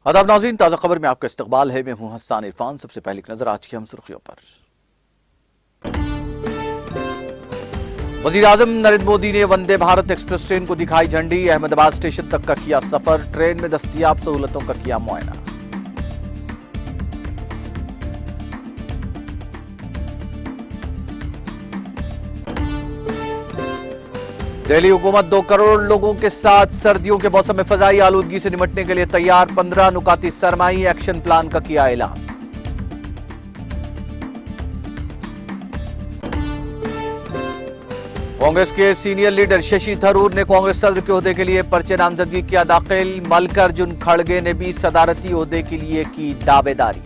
आदाब नाज़रीन, ताज़ा खबर में आपका इस्तकबाल है। मैं हूं हस्सान इरफान। सबसे पहले एक नजर आज की हम सुर्खियों पर। वज़ीर आज़म नरेंद्र मोदी ने वंदे भारत एक्सप्रेस ट्रेन को दिखाई झंडी। अहमदाबाद स्टेशन तक का किया सफर। ट्रेन में दस्तयाब सहूलतों का किया मुआयना। दिल्ली हुकूमत 2 करोड़ लोगों के साथ सर्दियों के मौसम में फजाई आलूदगी से निपटने के लिए तैयार। 15 नुकाती सरमाई एक्शन प्लान का किया ऐलान। कांग्रेस के सीनियर लीडर शशि थरूर ने कांग्रेस सदर के ओहदे के लिए पर्चे नामजदगी किया दाखिल। मल्लिकार्जुन खड़गे ने भी सदारती ओहदे के लिए की दावेदारी।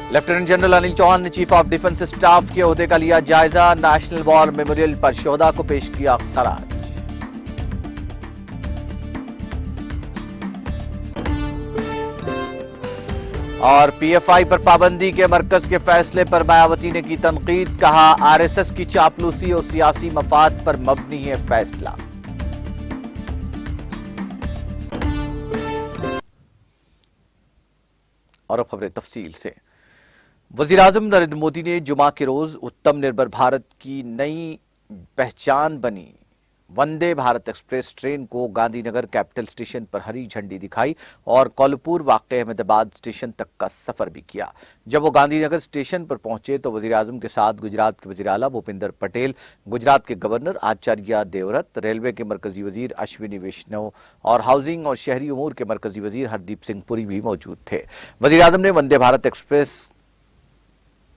लेफ्टिनेंट जनरल अनिल चौहान ने चीफ ऑफ डिफेंस स्टाफ के ओहदे का लिया जायजा। नेशनल वॉर मेमोरियल पर शोहदा को पेश किया खराज। और पीएफआई पर पाबंदी के मरकज के फैसले पर मायावती ने की तनकीद। कहा, आरएसएस की चापलूसी और सियासी मफाद पर मबनी है फैसला। और अब खबरें तफसील से। वज़ीर आज़म नरेंद्र मोदी ने जुमा के रोज उत्तम निर्भर भारत की नई पहचान बनी वंदे भारत एक्सप्रेस ट्रेन को गांधीनगर कैपिटल स्टेशन पर हरी झंडी दिखाई और कोल्हापुर वाक़े अहमदाबाद स्टेशन तक का सफर भी किया। जब वो गांधीनगर स्टेशन पर पहुंचे तो वज़ीर आज़म के साथ गुजरात के वज़ीर आला भूपेंद्र पटेल, गुजरात के गवर्नर आचार्य देवव्रत, रेलवे के मरकजी वजीर अश्विनी वैष्णव और हाउसिंग और शहरी उमूर के मरकजी वजीर हरदीप सिंह पुरी भी मौजूद थे। वज़ीर आज़म ने वंदे भारत एक्सप्रेस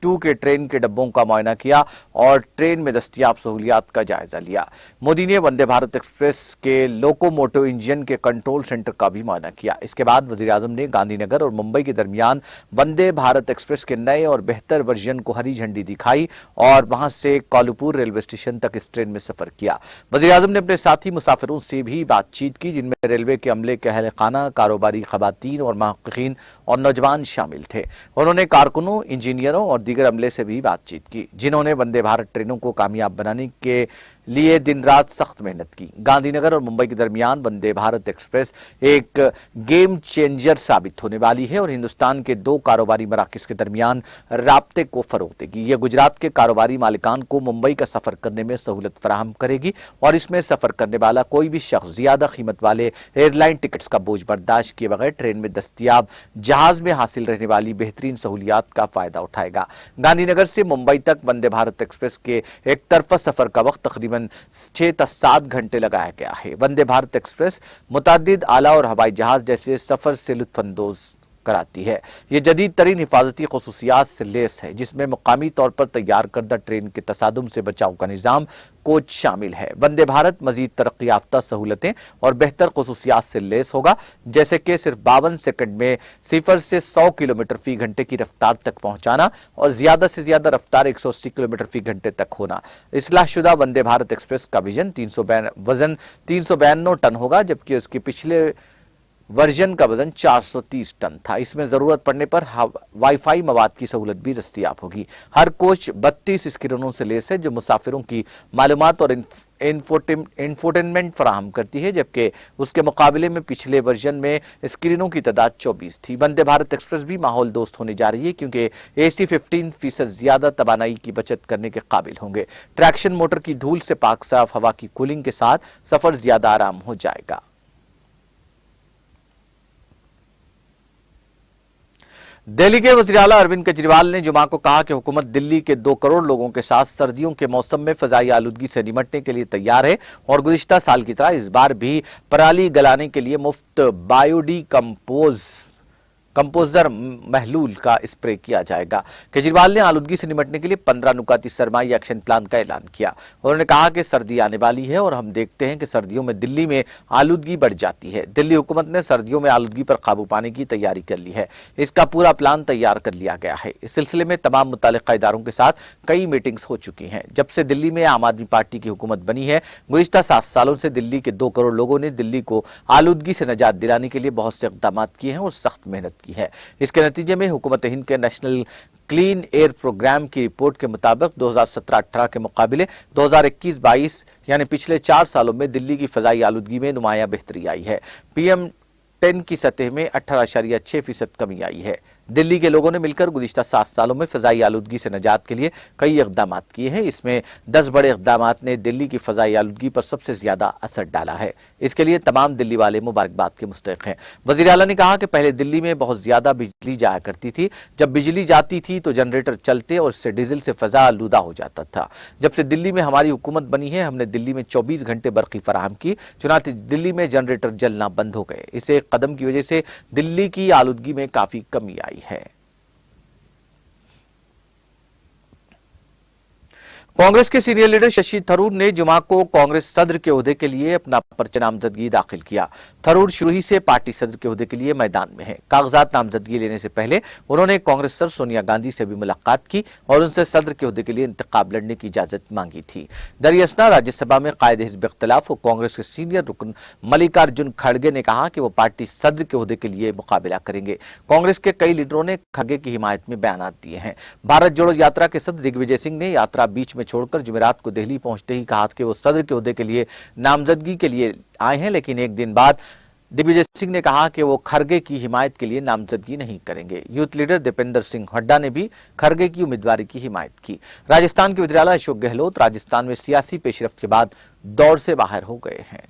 2 के ट्रेन के डब्बों का मुआयना किया और ट्रेन में दस्तयाब सहूलियात का जायजा लिया। मोदी ने वंदे भारत एक्सप्रेस के लोकोमोटिव इंजन के कंट्रोल सेंटर का भी मुआयना किया। इसके बाद वज़ीर आज़म ने गांधीनगर और मुंबई के दरमियान वंदे भारत एक्सप्रेस के नए और बेहतर वर्जन को हरी झंडी दिखाई और वहां से कोल्हापुर रेलवे स्टेशन तक इस ट्रेन में सफर किया। वज़ीर आज़म ने अपने साथी मुसाफिरों से भी बातचीत की, जिनमें रेलवे के अमले के अहल खाना, कारोबारी खवातीन और महक़क़ीन और नौजवान शामिल थे। उन्होंने कारकुनों, इंजीनियरों और दीगर अमले से भी बातचीत की, जिन्होंने वंदे भारत ट्रेनों को कामयाब बनाने के लिए दिन रात सख्त मेहनत की। गांधीनगर और मुंबई के दरमियान वंदे भारत एक्सप्रेस एक गेम चेंजर साबित होने वाली है और हिंदुस्तान के 2 कारोबारी मराकज़ के दरमियान राब्ते को फरोग देगी। यह गुजरात के कारोबारी मालिकान को मुंबई का सफर करने में सहूलत फराहम करेगी और इसमें सफर करने वाला कोई भी शख्स ज्यादा कीमत वाले एयरलाइन टिकट्स का बोझ बर्दाश्त किए बगैर ट्रेन में दस्तयाब जहाज में हासिल रहने वाली बेहतरीन सहूलियात का फायदा उठाएगा। गांधीनगर से मुंबई तक वंदे भारत एक्सप्रेस के एक तरफा सफर का वक्त तकरीबन 6 से 7 घंटे लगाया गया है। वंदे भारत एक्सप्रेस मुतादिद आला और हवाई जहाज जैसे सफर से लुत्फानंदोज कराती है। यह जदीद तरीन हिफाजती खसूसियात से लेस है, जिसमें मुकामी तौर पर तैयार करदा ट्रेन के तसादुम से बचाव का निजाम कोच शामिल है। वंदे भारत मजीद तरक्की याफ्ता सहूलतें और बेहतर खसूसियात से लेस होगा, जैसे कि सिर्फ 52 सेकंड में 0 से 100 किलोमीटर फी घंटे की रफ्तार तक पहुंचाना और ज्यादा से ज्यादा रफ्तार 180 किलोमीटर फी घंटे तक होना। इस्लाहशुदा वंदे भारत एक्सप्रेस का वजन 392 टन होगा, जबकि उसके पिछले वर्जन का वजन 430 टन था। इसमें जरूरत पड़ने पर वाईफाई मवाद की सहूलत भी दस्तयाब होगी। हर कोच 32 स्क्रीनों से लेस है, जो मुसाफिरों की मालूमात और इंफोटेनमेंट फराहम करती है, जबकि उसके मुकाबले में पिछले वर्जन में स्क्रीनों की तादाद 24 थी। वंदे भारत एक्सप्रेस भी माहौल दोस्त होने जा रही है, क्योंकि एसी 15% ज्यादा तबानाई की बचत करने के काबिल होंगे। ट्रैक्शन मोटर की धूल से पाक साफ हवा की कूलिंग के साथ सफर ज्यादा आराम हो जाएगा। दिल्ली के वज़ीर आला अरविंद केजरीवाल ने जुमा को कहा कि हुकूमत दिल्ली के 2 करोड़ लोगों के साथ सर्दियों के मौसम में फजाई आलूदगी से निपटने के लिए तैयार है और गुज़िश्ता साल की तरह इस बार भी पराली गलाने के लिए मुफ्त बायोडी कंपोजर महलूल का स्प्रे किया जाएगा। केजरीवाल ने आलूदगी से निपटने के लिए 15 नुकाती सरमाई एक्शन प्लान का ऐलान किया। उन्होंने कहा कि सर्दी आने वाली है और हम देखते हैं कि सर्दियों में दिल्ली में आलूदगी बढ़ जाती है। दिल्ली हुकूमत ने सर्दियों में आलूदगी पर काबू पाने की तैयारी कर ली है। इसका पूरा प्लान तैयार कर लिया गया है। इस सिलसिले में तमाम मुताल्लिका इदारों के साथ कई मीटिंग्स हो चुकी हैं। जब से दिल्ली में आम आदमी पार्टी की हुकूमत बनी है, गुज़िश्ता 7 सालों से दिल्ली के 2 करोड़ लोगों ने दिल्ली को आलूदगी से निजात दिलाने के लिए बहुत से इक़दामात किए हैं और सख्त मेहनत की है। इसके नतीजे में हुकूमत हिंद के नेशनल क्लीन एयर प्रोग्राम की रिपोर्ट के मुताबिक 2017-18 के मुकाबले 2021-22 यानी पिछले 4 सालों में दिल्ली की फजाई आलूदगी में नुमायां बेहतरी आई है। PM10 की सतह में 18.6% कमी आई है। दिल्ली के लोगों ने मिलकर गुज़िश्ता 7 सालों में फजाई आलूदगी से निजात के लिए कई इक़दाम किए हैं। इसमें 10 बड़े इक़दाम ने दिल्ली की फजाई आलूदगी पर सबसे ज्यादा असर डाला है। इसके लिए तमाम दिल्ली वाले मुबारकबाद के मुस्तहिक़ हैं। वज़ीर आला ने कहा कि पहले दिल्ली में बहुत ज्यादा बिजली जाया करती थी। जब बिजली जाती थी तो जनरेटर चलते और इससे डीजल से फजा आलूदा हो जाता था। जब से दिल्ली में हमारी हुकूमत बनी है, हमने दिल्ली में 24 घंटे बरक़ी फराहम की, चुनांचे दिल्ली में जनरेटर जलना बंद हो गए। इस एक कदम की वजह से दिल्ली की आलूदगी में काफी कमी आई है। कांग्रेस के सीनियर लीडर शशि थरूर ने जुमा को कांग्रेस सदर के ओहदे के लिए अपना पर्चा नामजदगी दाखिल किया। थरूर शुरू ही से पार्टी सदर के ओहदे के लिए मैदान में है। कागजात नामजदगी लेने से पहले उन्होंने कांग्रेस सदर सोनिया गांधी से भी मुलाकात की और उनसे सदर के ओहदे के लिए इंतखाब लड़ने की इजाजत मांगी थी। दरियासना राज्यसभा में कायदे हिज़्ब इख्तिलाफ और कांग्रेस के सीनियर रुकन मल्लिकार्जुन खड़गे ने कहा कि वो पार्टी सदर के ओहदे के लिए मुकाबला करेंगे। कांग्रेस के कई लीडरों ने खड़गे की हिमायत में बयान दिए हैं। भारत जोड़ो यात्रा के सदर दिग्विजय सिंह ने यात्रा बीच में छोड़कर जुमेरात को दिल्ली पहुंचते ही कहा कि वो सदर के ओहदे के लिए नामजदगी के लिए आए हैं, लेकिन एक दिन बाद दिग्विजय सिंह ने कहा कि वो खड़गे की हिमायत के लिए नामजदगी नहीं करेंगे। यूथ लीडर दीपेंद्र सिंह हुड्डा ने भी खड़गे की उम्मीदवारी की हिमायत की। राजस्थान के वज़ीर आला अशोक गहलोत राजस्थान में सियासी पेशरफ्त के बाद दौर से बाहर हो गए हैं।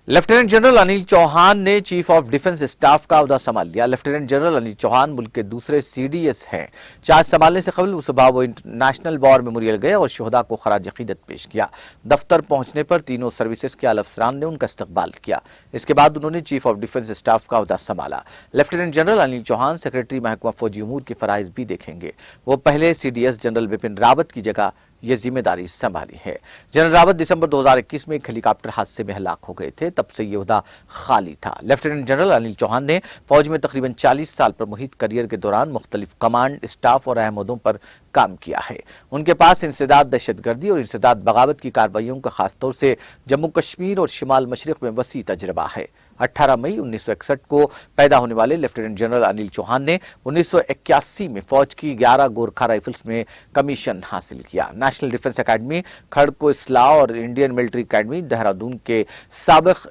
लेफ्टिनेंट जनरल अनिल चौहान ने चीफ ऑफ डिफेंस स्टाफ का ओहदा संभाल लिया। लेफ्टिनेंट जनरल अनिल चौहान मुल्क के दूसरे CDS हैं। चार्ज संभालने से कबल सुबह वो नेशनल वॉर मेमोरियल गए और शोहदा को खराज अकीदत पेश किया। दफ्तर पहुंचने पर तीनों सर्विसेज के आला अफसरान ने उनका इस्तकबाल किया। इसके बाद उन्होंने चीफ ऑफ डिफेंस स्टाफ का ओहदा संभाला। Lieutenant general Anil Chauhan secretary महकमा फौजी उमूर के फराइज भी देखेंगे। वो पहले CDS जनरल बिपिन रावत की जगह ये जिम्मेदारी संभाली है। जनरल रावत दिसंबर 2021 में एक हेलीकॉप्टर हादसे में हलाक हो गए थे, तब से ये ओहदा खाली था। लेफ्टिनेंट जनरल अनिल चौहान ने फौज में तकरीबन 40 साल पर मुहित करियर के दौरान मुख्तलिफ कमांड, स्टाफ और अहम ओहदों पर काम किया है। उनके पास इंसदाद दहशतगर्दी और इंसदाद बगावत की कार्रवाइयों का खासतौर से जम्मू कश्मीर और शिमाल मशरिक में वसी तजर्बा है। 18 मई 1961 को पैदा होने वाले लेफ्टिनेंट जनरल अनिल चौहान ने 1981 में फौज की 11 गोरखा राइफल्स में कमीशन हासिल किया। नेशनल डिफेंस अकेडमी खड़गपुर इस्लाह और इंडियन मिलिट्री अकेडमी देहरादून के साबिक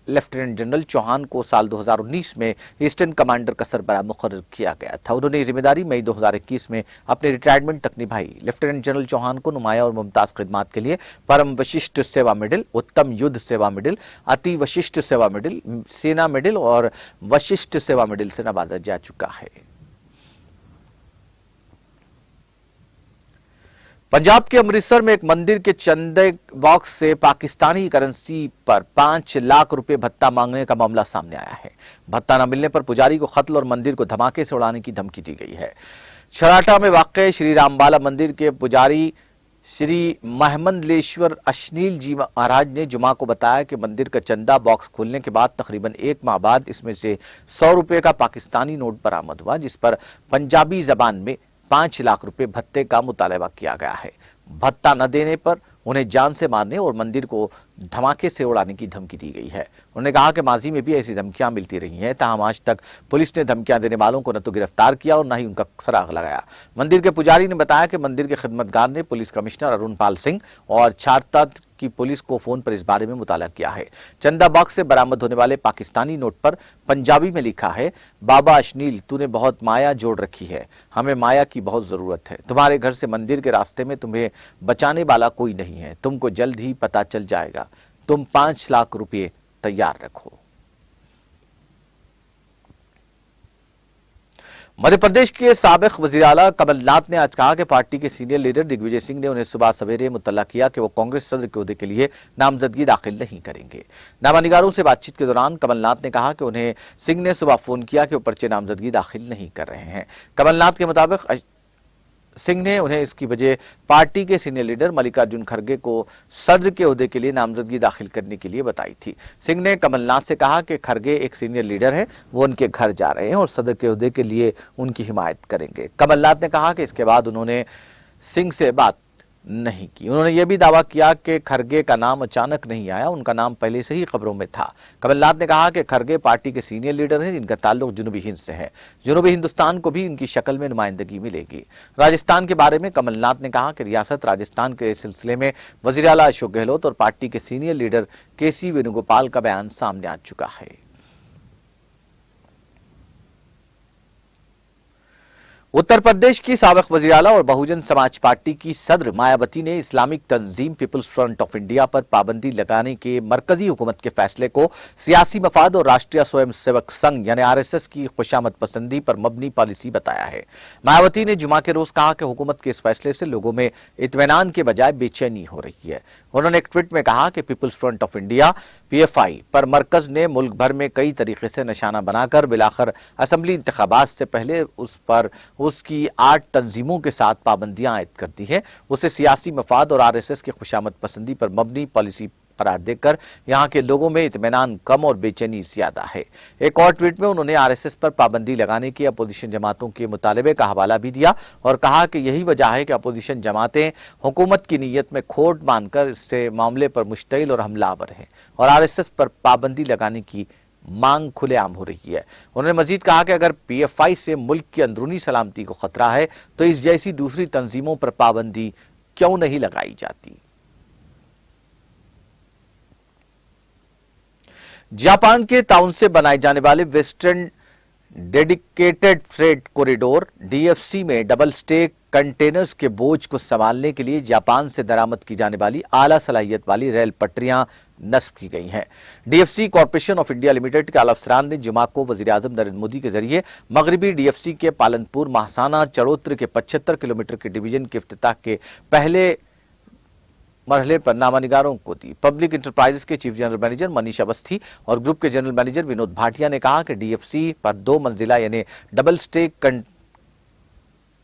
लेफ्टिनेंट जनरल चौहान को साल 2019 में ईस्टर्न कमांडर का सरबराह मुकर्रर किया गया था। उन्होंने ये जिम्मेदारी मई 2021 में अपने रिटायरमेंट तक निभाई। लेफ्टिनेंट जनरल चौहान को नुमाया और मुमताज खिदमात के लिए परम वशिष्ठ सेवा मेडल, उत्तम युद्ध सेवा मेडल, अति वशिष्ठ सेवा मेडल, सेना मेडल और वशिष्ठ सेवा मेडल से नवाजा जा चुका है। पंजाब के अमृतसर में एक मंदिर के चंदे बॉक्स से पाकिस्तानी करेंसी पर 5 लाख रुपए भत्ता मांगने का मामला सामने आया है। भत्ता न मिलने पर पुजारी को कत्ल और मंदिर को धमाके से उड़ाने की धमकी दी गई है। छराटा में वाक़ श्री रामबाला मंदिर के पुजारी श्री महमंदलेश्वर अश्नील जी महाराज ने जुमा को बताया कि मंदिर का चंदा बॉक्स खोलने के बाद तकरीबन 1 माह बाद इसमें से 100 रुपए का पाकिस्तानी नोट बरामद हुआ, जिस पर पंजाबी जबान में 5 लाख रुपए भत्ते का मुतालबा किया गया है। भत्ता न देने पर उन्हें जान से मारने और मंदिर को धमाके से उड़ाने की धमकी दी गई है। उन्होंने कहा कि माजी में भी ऐसी धमकियां मिलती रही हैं, ताहम आज तक पुलिस ने धमकियां देने वालों को न तो गिरफ्तार किया और न ही उनका सराग लगाया। मंदिर के पुजारी ने बताया कि मंदिर के खिदमतगार ने पुलिस कमिश्नर अरुण पाल सिंह और छात्रा की पुलिस को फोन पर इस बारे में मुताला किया है। चंदा बॉक्स से बरामद होने वाले पाकिस्तानी नोट पर पंजाबी में लिखा है, बाबा अश्नील तूने बहुत माया जोड़ रखी है, हमें माया की बहुत जरूरत है। तुम्हारे घर से मंदिर के रास्ते में तुम्हें बचाने वाला कोई नहीं है, तुमको जल्द ही पता चल जाएगा। तुम 5 लाख रुपए तैयार रखो। मध्य प्रदेश के साबिक वज़ीर आला कमलनाथ ने आज कहा कि पार्टी के सीनियर लीडर दिग्विजय सिंह ने उन्हें सुबह सवेरे मुतल्ला किया कि वो कांग्रेस सदर के ओहदे के लिए नामजदगी दाखिल नहीं करेंगे। नामानिगारों से बातचीत के दौरान कमलनाथ ने कहा कि उन्हें सिंह ने सुबह फोन किया कि वो पर्चे नामजदगी दाखिल नहीं कर रहे हैं। कमलनाथ के मुताबिक सिंह ने उन्हें इसकी वजह पार्टी के सीनियर लीडर मल्लिकार्जुन खड़गे को सदर के ओहदे के लिए नामजदगी दाखिल करने के लिए बताई थी। सिंह ने कमलनाथ से कहा कि खड़गे एक सीनियर लीडर है, वो उनके घर जा रहे हैं और सदर के ओहदे के लिए उनकी हिमायत करेंगे। कमलनाथ ने कहा कि इसके बाद उन्होंने सिंह से बात नहीं की। उन्होंने यह भी दावा किया कि खरगे का नाम अचानक नहीं आया, उनका नाम पहले से ही खबरों में था। कमलनाथ ने कहा कि खरगे पार्टी के सीनियर लीडर हैं जिनका ताल्लुक जनूबी हिंद से है। जनूबी हिंदुस्तान को भी इनकी शक्ल में नुमाइंदगी मिलेगी। राजस्थान के बारे में कमलनाथ ने कहा कि रियासत राजस्थान के सिलसिले में वजीर आला अशोक गहलोत और पार्टी के सीनियर लीडर केसी वेणुगोपाल का बयान सामने आ चुका है। उत्तर प्रदेश की साबिक वज़ीर आला और बहुजन समाज पार्टी की सदर मायावती ने इस्लामिक तंजीम पीपुल्स फ्रंट ऑफ इंडिया पर पाबंदी लगाने के मरकजी हुकूमत के फैसले को सियासी मफाद और राष्ट्रीय स्वयंसेवक संघ यानी आरएसएस की खुशामद पसंदी पर मबनी पॉलिसी बताया है। मायावती ने जुमा के रोज कहा कि हुकूमत के इस फैसले से लोगों में इत्मीनान के बजाय बेचैनी हो रही है। उन्होंने एक ट्वीट में कहा कि People's Front of India PFI पर मरकज ने मुल्क भर में कई तरीके से निशाना बनाकर बिलाखिर असेंबली इंतखाबात से पहले उस पर उसकी 8 तंजीमों के साथ पाबंदियां आयद कर दी है। उसे सियासी मफाद और आरएसएस की खुशामद पसंदी पर मबनी पॉलिसी करार देकर यहां के लोगों में इत्मीनान कम और बेचैनी ज्यादा है। एक और ट्वीट में उन्होंने आरएसएस पर पाबंदी लगाने के अपोजिशन जमातों के मुतालबे का हवाला भी दिया और कहा कि यही वजह है कि अपोजिशन जमातें हुकूमत की नीयत में खोट मानकर इससे मामले पर मुश्तइल और हमलावर हैं और आरएसएस पर पाबंदी लगाने की मांग खुलेआम हो रही है। उन्होंने मजीद कहा कि अगर पीएफआई से मुल्क की अंदरूनी सलामती को खतरा है तो इस जैसी दूसरी तंजीमों पर पाबंदी क्यों नहीं लगाई जाती। जापान के ताउन से बनाए जाने वाले western dedicated freight corridor DFC में डबल स्टेक कंटेनर्स के बोझ को संभालने के लिए जापान से दरामद की जाने वाली आला सलाहियत वाली रेल पटरियां नस्ब की गई हैं। DFC corporation of India limited के आला अफसरान ने जुमा को वजीर आजम नरेंद्र मोदी के जरिए मगरबी डीएफसी के पालनपुर महासाना चड़ोत्र के 75 किलोमीटर के डिवीजन के इफ्तिताह के पहले मरहले पर नामानिगारों को दी। पब्लिक इंटरप्राइजेस के chief general manager Manish Awasthi और ग्रुप के जनरल मैनेजर विनोद भाटिया ने कहा कि डीएफसी पर 2 मंजिला यानी डबल स्टेक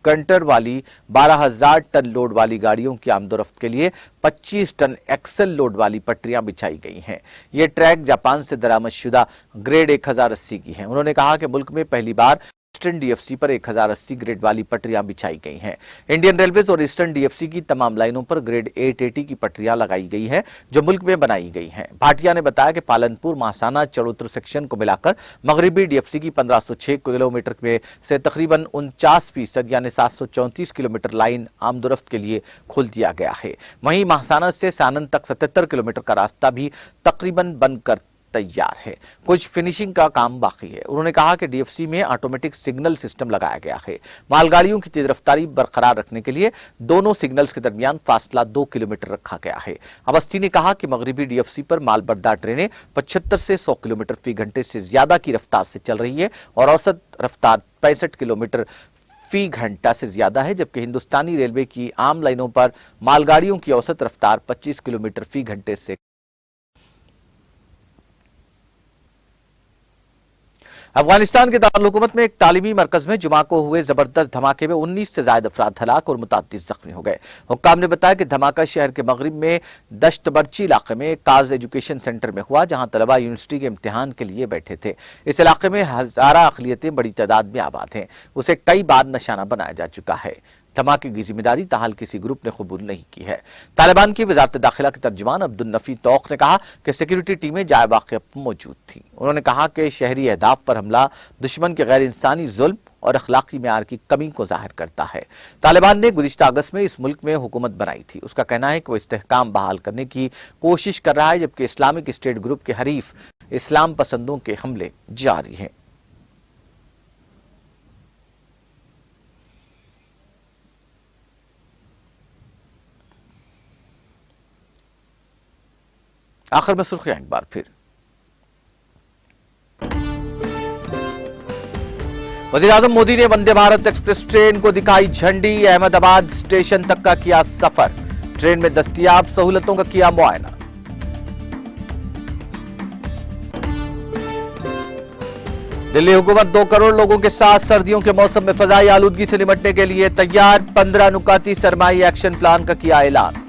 कंटर वाली 12,000 टन लोड वाली गाड़ियों की आमदोरफ्त के लिए 25 टन एक्सल लोड वाली पटरियां बिछाई गई हैं। ये ट्रैक जापान से दरामदशुदा ग्रेड 1080 की हैं। उन्होंने कहा कि मुल्क में पहली बार ईस्टर्न डीएफसी पर 1080 ग्रेड वाली पटरियां बिछाई गई हैं। इंडियन रेलवेज और ईस्टर्न डीएफसी की तमाम लाइनों पर ग्रेड 880 की पटरियां लगाई गई हैं जो मुल्क में बनाई गई हैं। भाटिया ने बताया कि पालनपुर महासाना चड़ोत्र सेक्शन को मिलाकर मगरबी डीएफसी की 1506 किलोमीटर में से तकरीबन 49% यानी 734 किलोमीटर लाइन आमदोरफ्त के लिए खोल दिया गया है। वहीं महासाना से सानंद तक 77 किलोमीटर का रास्ता भी तकरीबन बनकर तैयार है। कुछ फिनिशिंग का काम बाकी है। उन्होंने कहा कि डीएफसी में ऑटोमेटिक सिग्नल सिस्टम लगाया गया है। मालगाड़ियों की तेज रफ्तारी बरकरार रखने के लिए दोनों सिग्नल्स के दरमियान फासला 2 किलोमीटर रखा गया है। अवस्थी ने कहा कि मगरबी डीएफसी पर मालबरदार ट्रेनें 75 से 100 किलोमीटर फी घंटे से ज्यादा की रफ्तार से चल रही है और औसत रफ्तार 65 किलोमीटर फी घंटा से ज्यादा है, जबकि हिंदुस्तानी रेलवे की आम लाइनों पर मालगाड़ियों की औसत रफ्तार 25 किलोमीटर फी घंटे से। अफगानिस्तान के दारुल-हुकूमत में एक तालीमी मरकज में जुमा को हुए जबरदस्त धमाके में 19 से ज्यादा अफराद हलाक और मुताद्दिद जख्मी हो गए। हुक्काम ने बताया कि धमाका शहर के मगरिब में दश्तबर्ची इलाके में काज एजुकेशन सेंटर में हुआ, जहां तलबा यूनिवर्सिटी के इम्तिहान के लिए बैठे थे। इस इलाके में हजारा अकलियतें बड़ी तादाद में आबाद हैं। उसे कई बार निशाना बनाया जा चुका है। धमाके की जिम्मेदारी ताहाल किसी ग्रुप ने कबूल नहीं की है। तालिबान की वजारत दाखिला के तर्जुमान अब्दुल नफी तौक ने कहा कि सिक्योरिटी टीमें जाए वाक़या मौजूद थी। उन्होंने कहा कि शहरी अहदाफ पर हमला दुश्मन के गैर इंसानी जुल्म और अखलाकी मेयार की कमी को जाहिर करता है। तालिबान ने गुज़िश्ता अगस्त में इस मुल्क में हुकूमत बनाई थी। उसका कहना है कि वो इस्तेहकाम बहाल करने की कोशिश कर रहा है, जबकि इस्लामिक स्टेट ग्रुप के हरीफ इस्लाम पसंदों के हमले जारी हैं। आखिर में सुर्खियां एक बार फिर। वज़ीर आज़म मोदी ने वंदे भारत एक्सप्रेस ट्रेन को दिखाई झंडी, अहमदाबाद स्टेशन तक का किया सफर, ट्रेन में दस्तयाब सहूलतों का किया मुआयना। दिल्ली हुकूमत 2 करोड़ लोगों के साथ सर्दियों के मौसम में फजाई आलूदगी से निपटने के लिए तैयार, 15 नुकाती सरमाई एक्शन प्लान का किया ऐलान।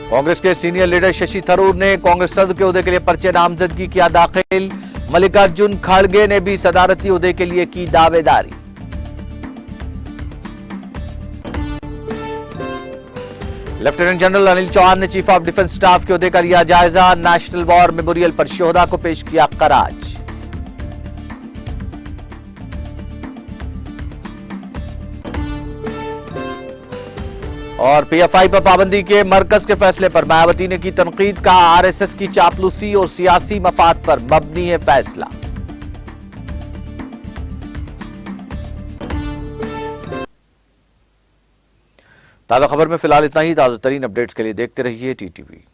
कांग्रेस के सीनियर लीडर शशि थरूर ने कांग्रेस सदर के ओहदे के लिए पर्चे नामजदगी किया दाखिल, मल्लिकार्जुन खड़गे ने भी सदारती ओहदे के लिए की दावेदारी। लेफ्टिनेंट जनरल अनिल चौहान ने चीफ ऑफ डिफेंस स्टाफ के ओहदे का लिया जायजा। नेशनल वॉर मेमोरियल पर शोहदा को पेश किया खराज। और पीएफआई पर पाबंदी के मरकज के फैसले पर मायावती ने की तनकीद। का आरएसएस की चापलूसी और सियासी मफाद पर मबनी है फैसला। ताजा खबर में फिलहाल इतना ही। ताजा तरीन अपडेट्स के लिए देखते रहिए TTV.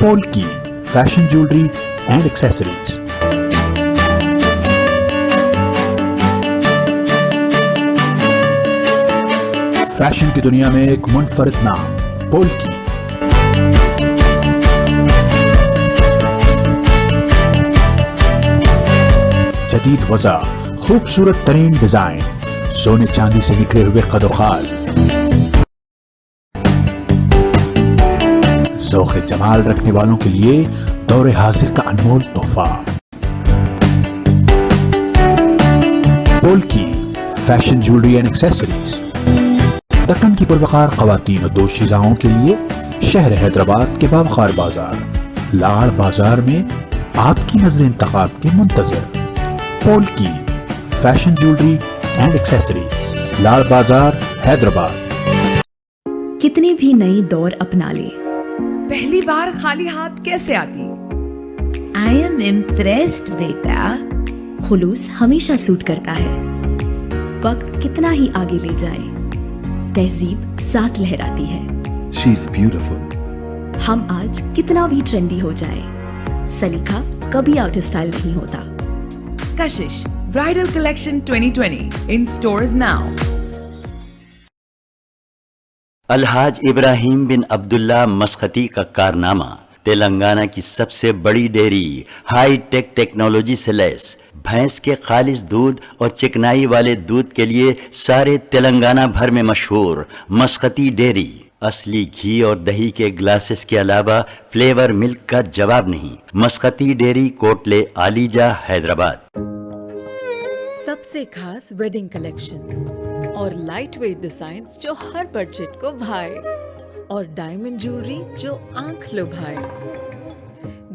Polki Fashion Jewelry and Accessories। Fashion की दुनिया में एक मुनफरिद नाम पोल्की। जदीद वज़ा, खूबसूरत तरीन डिजाइन, सोने चांदी से निकले हुए कदोखाल, ज़ौक़ जमाल रखने वालों के लिए दौरे हाजिर का अनमोल तोहफा। Polki fashion jewellery and accessories. Deccan की पुरवकार ख़वातीन और दोशीज़ाओं के लिए शहर हैदराबाद के बावखार बाजार लाड़ बाजार में आपकी नजर इंतखाब के मुंतज़र। Polki fashion jewellery and accessory, Laad Bazaar Hyderabad. कितनी भी नई दौर अपना ले, पहली बार खाली हाथ कैसे आती? आई एम इम्प्रेस्ड बेटा। खुलूस हमेशा सूट करता है। वक्त कितना ही आगे ले जाए, तहजीब साथ लहराती है। She's beautiful। हम आज कितना भी ट्रेंडी हो जाए, सलीका कभी आउट ऑफ स्टाइल नहीं होता। Kashish bridal collection 2020 in stores now। Alhaj Ibrahim bin Abdullah Maskati का कारनामा। तेलंगाना की सबसे बड़ी डेयरी, हाई टेक टेक्नोलॉजी से लैस, भैंस के खालिस दूध और चिकनाई वाले दूध के लिए सारे तेलंगाना भर में मशहूर मस्कती डेयरी। असली घी और दही के ग्लासेस के अलावा फ्लेवर मिल्क का जवाब नहीं। मस्कती डेयरी, कोटले आलीजा, हैदराबाद। सबसे खास वेडिंग कलेक्शंस और लाइट वेट डिजाइन्स जो हर बजट को भाए, और डायमंड ज्वेलरी जो आंख लुभाए।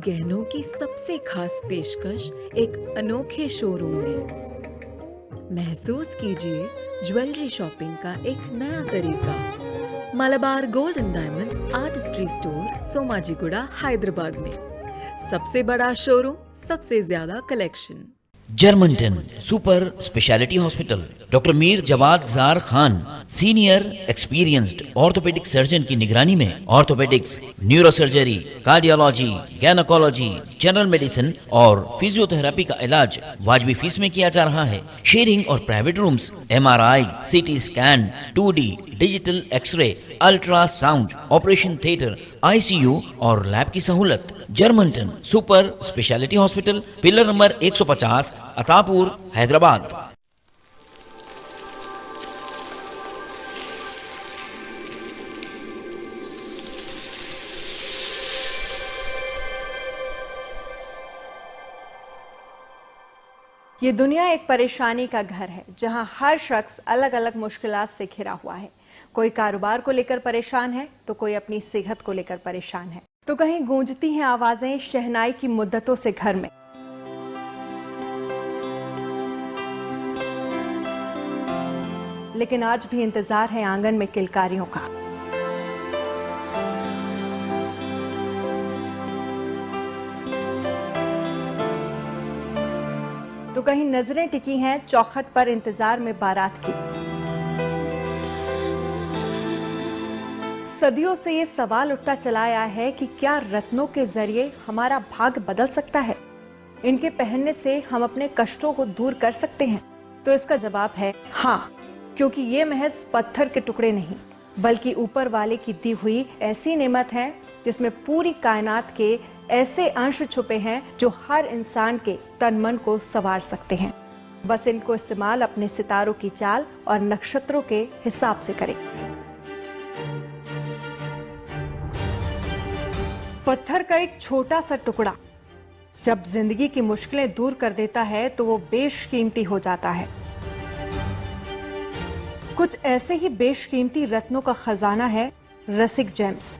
गहनों की सबसे खास पेशकश एक अनोखे शोरूम में। महसूस कीजिए ज्वेलरी शॉपिंग का एक नया तरीका। Malabar gold and diamonds artistry store, Somajiguda, Hyderabad में। सबसे बड़ा शोरूम, सबसे ज्यादा collection. Germanten super speciality hospital. Doctor Mir Jawad Jar Khan, senior experienced orthopaedic surgeon की निगरानी में orthopaedics, neurosurgery, cardiology, gynaecology, general medicine और फिजियोथेरेपी का इलाज वाजबी फीस में किया जा रहा है। शेयरिंग और private rooms, MRI, CT scan, 2D digital x-ray, ultrasound, operation theatre, ICU और लैब की सहूलत। Germanten super speciality Hospital, pillar number 150, Attapur, Hyderabad. ये दुनिया एक परेशानी का घर है, जहां हर शख्स अलग अलग मुश्किलात से घिरा हुआ है। कोई कारोबार को लेकर परेशान है तो कोई अपनी सेहत को लेकर परेशान है, तो कहीं गूंजती हैं आवाजें शहनाई की मुद्दतों से घर में। लेकिन आज भी इंतजार है आंगन में किलकारियों का। तो कहीं नजरें टिकी हैं चौखट पर इंतजार में बारात की। सदियों से ये सवाल उठता चला आया है कि क्या रत्नों के जरिए हमारा भाग्य बदल सकता है? इनके पहनने से हम अपने कष्टों को दूर कर सकते हैं? तो इसका जवाब है हाँ, क्योंकि ये महज पत्थर के टुकड़े नहीं बल्कि ऊपर वाले की दी हुई ऐसी नेमत है जिसमें पूरी कायनात के ऐसे अंश छुपे हैं जो हर इंसान के तन मन को संवार सकते हैं। बस इनको इस्तेमाल अपने सितारों की चाल और नक्षत्रों के हिसाब से करें। पत्थर का एक छोटा सा टुकड़ा जब जिंदगी की मुश्किलें दूर कर देता है तो वो बेशकीमती हो जाता है। कुछ ऐसे ही बेशकीमती रत्नों का खजाना है रसिक जेम्स।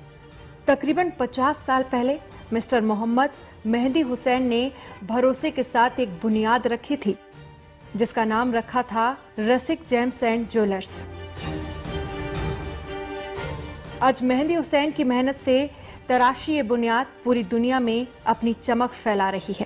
तकरीबन 50 साल पहले मिस्टर मोहम्मद मेहदी हुसैन ने भरोसे के साथ एक बुनियाद रखी थी जिसका नाम रखा था रसिक जेम्स एंड ज्वेलर्स। आज मेहदी हुसैन की मेहनत से तराशी ये बुनियाद पूरी दुनिया में अपनी चमक फैला रही है।